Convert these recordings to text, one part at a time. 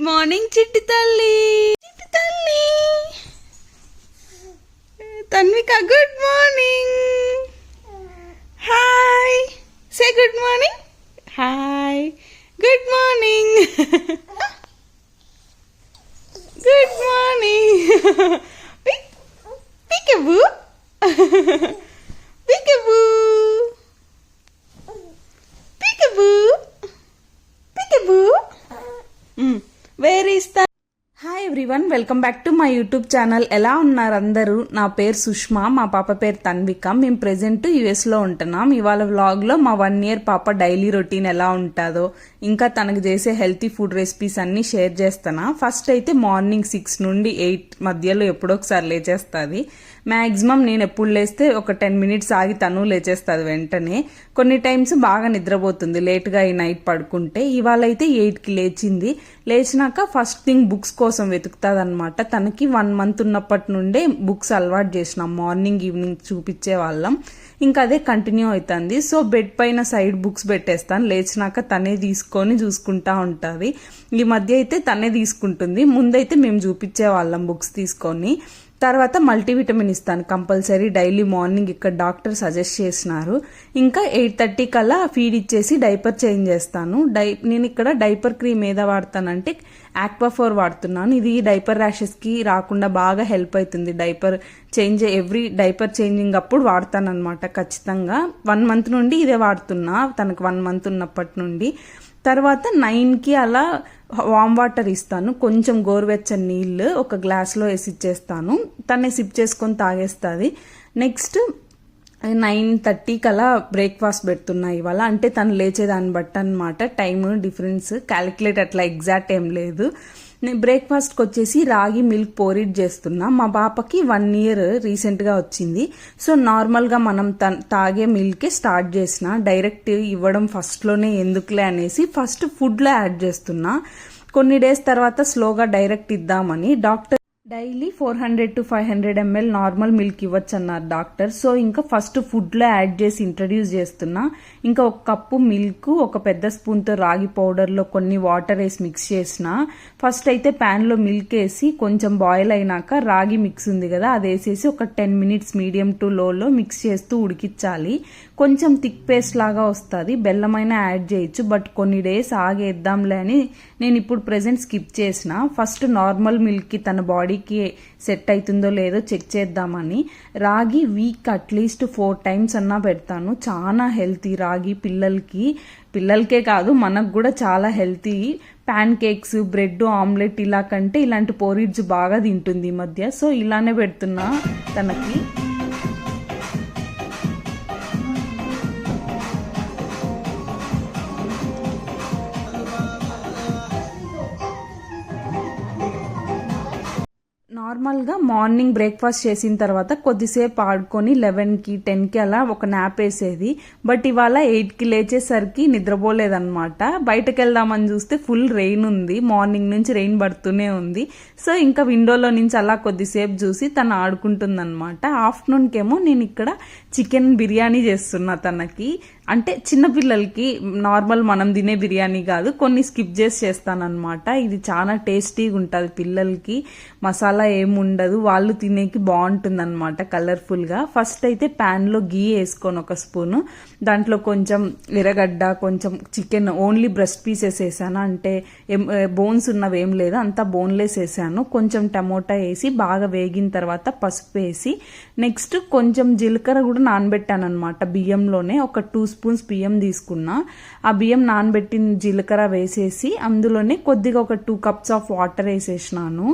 Morning చిట్టి తల్లి. చిట్టి తల్లి Tanvika, good morning. Hi, say good morning. Hi, good morning. Good morning. Peekaboo peekaboo peekaboo peekaboo. Where is the. Hi everyone, welcome back to my YouTube channel. ఎలా ఉన్నారు అందరూ? నా పేరు సుష్మా, మా పాప పేరు తన్విక. మేము ప్రెజెంట్ యుఎస్లో ఉంటున్నాం. ఇవాళ వ్లాగ్లో మా 1 year పాప డైలీ రొటీన్ ఎలా ఉంటుందో, ఇంకా తనకు చేసే హెల్తీ ఫుడ్ రెసిపీస్ అన్నీ షేర్ చేస్తాను. ఫస్ట్ అయితే మార్నింగ్ 6 నుండి 8 మధ్యలో ఎప్పుడో ఒకసారి లేచేస్తుంది. మ్యాక్సిమం నేను ఎప్పుడు లేస్తే ఒక 10 minutes ఆగి తను లేచేస్తుంది వెంటనే. కొన్ని టైమ్స్ బాగా నిద్రపోతుంది లేట్గా ఈ నైట్ పడుకుంటే. ఇవాళ అయితే 8కి లేచింది. లేచినాక ఫస్ట్ థింగ్ బుక్స్ కోసం వెతుకుతుంది అనమాట. తనకి 1 month ఉన్నప్పటి నుండే బుక్స్ అలవాటు చేసినాం, మార్నింగ్ ఈవినింగ్ చూపించే వాళ్ళం. ఇంకా అదే కంటిన్యూ అవుతుంది. సో బెడ్ పైన సైడ్ బుక్స్ పెట్టేస్తాను. లేచినాక తనే తీసుకొని చూసుకుంటా ఉంటుంది. ఈ మధ్య అయితే తనే తీసుకుంటుంది. ముందైతే మేము చూపించే వాళ్ళం బుక్స్ తీసుకొని. తర్వాత మల్టీవిటమిన్ ఇస్తాను కంపల్సరీ డైలీ మార్నింగ్, ఇక్కడ డాక్టర్ సజెస్ట్ చేసినారు. ఇంకా 8:30 కల్లా ఫీడ్ ఇచ్చేసి డైపర్ చేంజ్ చేస్తాను. నేను ఇక్కడ డైపర్ క్రీమ్ ఏదో వాడతానంటే ఆక్వాఫోర్ వాడుతున్నాను. ఇది డైపర్ ర్యాషెస్కి రాకుండా బాగా హెల్ప్ అవుతుంది. Diaper change every diaper changing అప్పుడు వాడతాను అనమాట ఖచ్చితంగా. 1 month నుండి ఇదే వాడుతున్నా, తనకు 1 month ఉన్నప్పటి నుండి. తర్వాత 9కి అలా వామ్ వాటర్ ఇస్తాను, కొంచెం గోరువెచ్చని నీళ్ళు ఒక గ్లాస్లో వేసి ఇచ్చేస్తాను. తనే సిప్ చేసుకొని తాగేస్తుంది. నెక్స్ట్ 9:30 కలా బ్రేక్ఫాస్ట్ పెడుతున్నా ఇవాళ. అంటే తను లేచేదాన్ని బట్టి అనమాట, టైమ్ డిఫరెన్స్ క్యాలిక్యులేట్ అట్లా ఎగ్జాక్ట్ ఏం లేదు. నేను బ్రేక్ఫాస్ట్కి వచ్చేసి రాగి మిల్క్ పోరిడ్ చేస్తున్నా. మా పాపకి 1 year రీసెంట్గా వచ్చింది. సో నార్మల్గా మనం తాగే మిల్కే స్టార్ట్ చేసిన, డైరెక్ట్ ఇవ్వడం ఫస్ట్లోనే ఎందుకులే అనేసి ఫస్ట్ ఫుడ్లో యాడ్ చేస్తున్నా. కొన్ని డేస్ తర్వాత స్లోగా డైరెక్ట్ ఇద్దామని. Doctor daily 400 to 500 ml normal milk ఇవ్వచ్చు అన్నారు డాక్టర్. సో ఇంకా ఫస్ట్ ఫుడ్లో యాడ్ చేసి ఇంట్రడ్యూస్ చేస్తున్నా. ఇంకా 1 cup మిల్క్, ఒక పెద్ద స్పూన్తో రాగి పౌడర్లో కొన్ని వాటర్ వేసి మిక్స్ చేసిన. ఫస్ట్ అయితే ప్యాన్లో మిల్క్ వేసి కొంచెం బాయిల్ అయినాక రాగి మిక్స్ ఉంది కదా అది వేసేసి ఒక 10 minutes medium to low mix చేస్తూ ఉడికించాలి. కొంచెం థిక్ పేస్ట్ లాగా వస్తుంది. బెల్లమైనా యాడ్ చేయొచ్చు, బట్ కొన్ని డేస్ ఆగేద్దాంలే అని నేను ఇప్పుడు ప్రెజెంట్ స్కిప్ చేసిన. ఫస్ట్ నార్మల్ మిల్క్కి తన బాడీకి సెట్ అవుతుందో లేదో చెక్ చేద్దామని. రాగి వీక్ అట్లీస్ట్ 4 times అన్నా పెడతాను. చాలా హెల్తీ రాగి పిల్లలకే కాదు మనకు కూడా చాలా healthy. Pan cakes, bread omelette ఇలా కంటే ఇలాంటి పోరిడ్జ్ బాగా తింటుంది ఈ మధ్య. సో ఇలానే పెడుతున్నా తనకి. నార్మల్గా మార్నింగ్ బ్రేక్ఫాస్ట్ చేసిన తర్వాత కొద్దిసేపు ఆడుకొని 11కి 10కి అలా ఒక నాప్ వేసేది. బట్ ఇవాళ 8కి లేచేసరికి నిద్రపోలేదన్నమాట. బయటకు వెళ్దామని చూస్తే ఫుల్ రెయిన్ ఉంది, మార్నింగ్ నుంచి రెయిన్ పడుతూనే ఉంది. సో ఇంకా విండోలో నుంచి అలా కొద్దిసేపు చూసి తను ఆడుకుంటుందన్నమాట. ఆఫ్టర్నూన్కేమో నేను ఇక్కడ చికెన్ బిర్యానీ చేస్తున్నా తనకి. అంటే చిన్నపిల్లలకి నార్మల్ మనం తినే బిర్యానీ కాదు, కొన్ని స్కిప్ చేసి చేస్తానన్నమాట. ఇది చాలా టేస్టీగా ఉంటుంది పిల్లలకి, మసాలా ఏముండదు, వాళ్ళు తినేకి బాగుంటుంది అనమాట కలర్ఫుల్గా. ఫస్ట్ అయితే ప్యాన్లో గీ వేసుకొని 1 spoon, దాంట్లో కొంచెం ఎర్రగడ్డ, కొంచెం చికెన్ ఓన్లీ బ్రెస్ట్ పీసెస్ వేసాను, అంటే బోన్స్ ఉన్నవి ఏం లేదు, అంతా బోన్లెస్ వేసాను. కొంచెం టమోటా వేసి బాగా వేగిన తర్వాత పసుపు వేసి, నెక్స్ట్ కొంచెం జీలకర్ర కూడా నానబెట్టాను అనమాట బియ్యంలోనే. ఒక 2 spoons బియ్యం తీసుకున్నా. ఆ బియ్యం నానబెట్టిన జీలకర్ర వేసేసి అందులోనే కొద్దిగా ఒక 2 cups ఆఫ్ వాటర్ వేసేసినాను.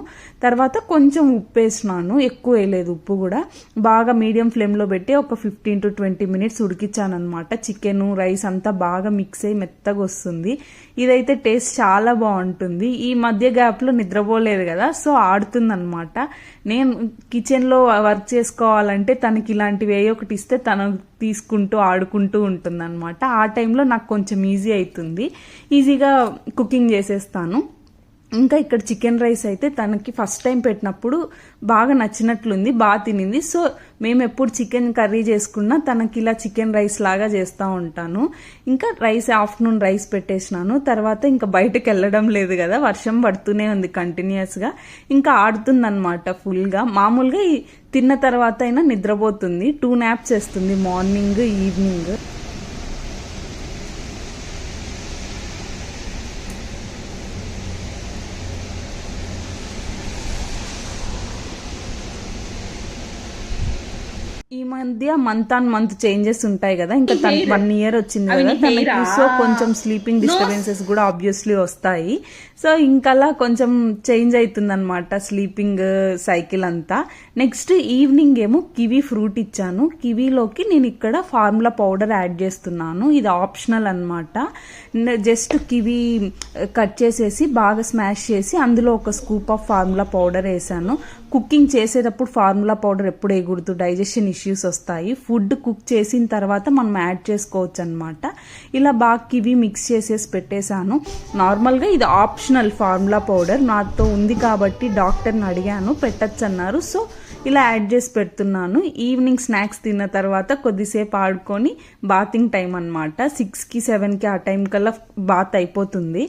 తర్వాత కొంచెం ఉప్పు వేసినాను, ఎక్కువ వేయలేదు ఉప్పు కూడా. బాగా మీడియం ఫ్లేమ్లో పెట్టి ఒక 15 to 20 minutes ఉడికించాను అనమాట. చికెన్ రైస్ అంతా బాగా మిక్స్ అయ్యి మెత్తగా వస్తుంది. ఇదైతే టేస్ట్ చాలా బాగుంటుంది. ఈ మధ్య గ్యాప్లో నిద్రపోలేదు కదా, సో ఆడుతుందన్నమాట. నేను కిచెన్లో వర్క్ చేసుకోవాలంటే తనకి ఇలాంటివి ఏ ఒకటి ఇస్తే తను తీసుకుంటూ ఆడుకుంటూ ఉంటుందన్నమాట. ఆ టైంలో నాకు కొంచెం ఈజీ అవుతుంది, ఈజీగా కుకింగ్ చేసేస్తాను. ఇంకా ఇక్కడ చికెన్ రైస్ అయితే తనకి ఫస్ట్ టైం పెట్టినప్పుడు బాగా నచ్చినట్లుంది, బాగా తినింది. సో మేము ఎప్పుడు చికెన్ కర్రీ చేసుకున్నా తనకి ఇలా చికెన్ రైస్ లాగా చేస్తూ ఉంటాను. ఇంకా ఆఫ్టర్నూన్ రైస్ పెట్టేసినాను. తర్వాత ఇంకా బయటకు వెళ్ళడం లేదు కదా, వర్షం పడుతూనే ఉంది కంటిన్యూస్గా. ఇంకా ఆడుతుందన్నమాట ఫుల్గా. మామూలుగా తిన్న తర్వాత అయినా నిద్రపోతుంది. 2 naps చేస్తుంది, మార్నింగ్ ఈవినింగ్. ఈ మధ్య మంత్ ఆన్ మంత్ చేంజెస్ ఉంటాయి కదా, ఇంకా 1 year వచ్చింది కదా తనకి. సో కొంచెం స్లీపింగ్ డిస్టర్బెన్సెస్ కూడా ఆబ్వియస్లీ వస్తాయి. సో ఇంకలా కొంచెం చేంజ్ అవుతుంది అనమాట స్లీపింగ్ సైకిల్ అంతా. నెక్స్ట్ ఈవినింగ్ ఏమో కివీ ఫ్రూట్ ఇచ్చాను. కివీలోకి నేను ఇక్కడ ఫార్ములా పౌడర్ యాడ్ చేస్తున్నాను. ఇది ఆప్షనల్ అనమాట. జస్ట్ కివీ కట్ చేసేసి బాగా స్మాష్ చేసి అందులో ఒక స్కూప్ ఆఫ్ ఫార్ములా పౌడర్ వేసాను. కుకింగ్ చేసేటప్పుడు ఫార్ములా పౌడర్ ఎప్పుడు వేయకూడదు, డైజెషన్ ఇష్యూస్ వస్తాయి. ఫుడ్ కుక్ చేసిన తర్వాత మనం యాడ్ చేసుకోవచ్చు అనమాట. ఇలా బాగా కివీ మిక్స్ చేసేసి పెట్టేశాను. నార్మల్గా ఇది ఆప్షనల్ ఫార్ములా పౌడర్, నాతో ఉంది కాబట్టి డాక్టర్ని అడిగాను, పెట్టచ్చు అన్నారు. సో ఇలా యాడ్ చేసి పెడుతున్నాను. ఈవినింగ్ స్నాక్స్ తిన్న తర్వాత కొద్దిసేపు ఆడుకొని బాతింగ్ టైం అనమాట. 6కి 7కి ఆ టైం కల్లా బాత్ అయిపోతుంది.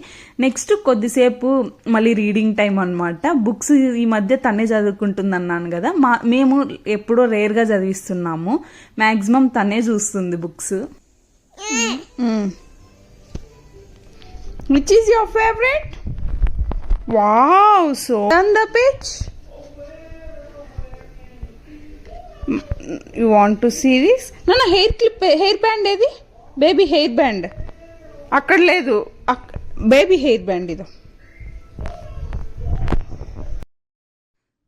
నెక్స్ట్ కొద్దిసేపు మళ్ళీ రీడింగ్ టైం అనమాట. బుక్స్ ఈ మధ్య తనే చదువుకుంటుంది అన్నాను కదా, మేము ఎప్పుడో రేర్గా చదివిస్తున్నాము. మ్యాక్సిమం తనే చూస్తుంది books. Which is your favourite? Wow, so turn the page. You want to see this? నా హెయిర్ బ్యాండ్ ఏది? బేబీ హెయిర్ బ్యాండ్ అక్కడ లేదు, బేబీ హెయిర్ బ్యాండ్ ఇదో.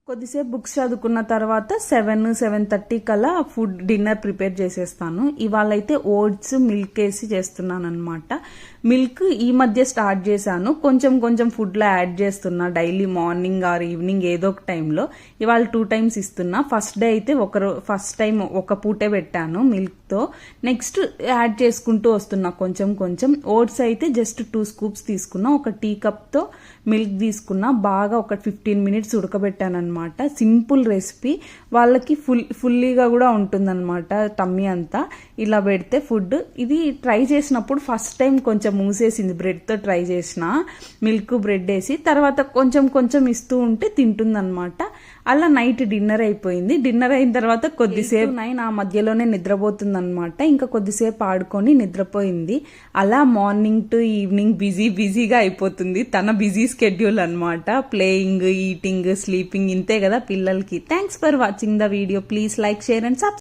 కొద్దిసేపు బుక్స్ చదువుకున్న తర్వాత 7-7:30 కల్లా డిన్నర్ ప్రిపేర్ చేసేస్తాను. ఇవాళ అయితే ఓట్స్ మిల్క్ వేసి చేస్తున్నాను అనమాట. మిల్క్ ఈ మధ్య స్టార్ట్ చేశాను, కొంచెం కొంచెం ఫుడ్లో యాడ్ చేస్తున్నా డైలీ మార్నింగ్ ఆర్ ఈవినింగ్ ఏదో ఒక టైంలో. ఇవాళ 2 times ఇస్తున్నా. ఫస్ట్ డే అయితే ఫస్ట్ టైం ఒక పూటే పెట్టాను మిల్క్తో. నెక్స్ట్ యాడ్ చేసుకుంటూ వస్తున్నా కొంచెం కొంచెం. ఓట్స్ అయితే జస్ట్ 2 scoops తీసుకున్నా. ఒక టీ కప్తో మిల్క్ తీసుకున్నా. బాగా ఒక 15 minutes ఉడకబెట్టాను అనమాట. సింపుల్ రెసిపీ, వాళ్ళకి ఫుల్లీగా కూడా ఉంటుందన్నమాట టమ్మీ అంతా. ఇలా పెడితే ఫుడ్ ఇది ట్రై చేసినప్పుడు ఫస్ట్ టైం కొంచెం మూసేసింది. బ్రెడ్తో ట్రై చేసిన, మిల్క్ బ్రెడ్ వేసి తర్వాత కొంచెం కొంచెం ఇస్తూ ఉంటే తింటుందన్నమాట. అలా నైట్ డిన్నర్ అయిపోయింది. డిన్నర్ అయిన తర్వాత కొద్దిసేపు ఆ మధ్యలోనే నిద్రపోతుందన్నమాట. ఇంకా కొద్దిసేపు ఆడుకొని నిద్రపోయింది. అలా మార్నింగ్ టు ఈవినింగ్ బిజీగా అయిపోతుంది. తన బిజీ స్కెడ్యూల్ అనమాట. ప్లేయింగ్, ఈటింగ్, స్లీపింగ్, ఇంతే కదా పిల్లలకి. Thanks for watching the video. Please like, share and subscribe.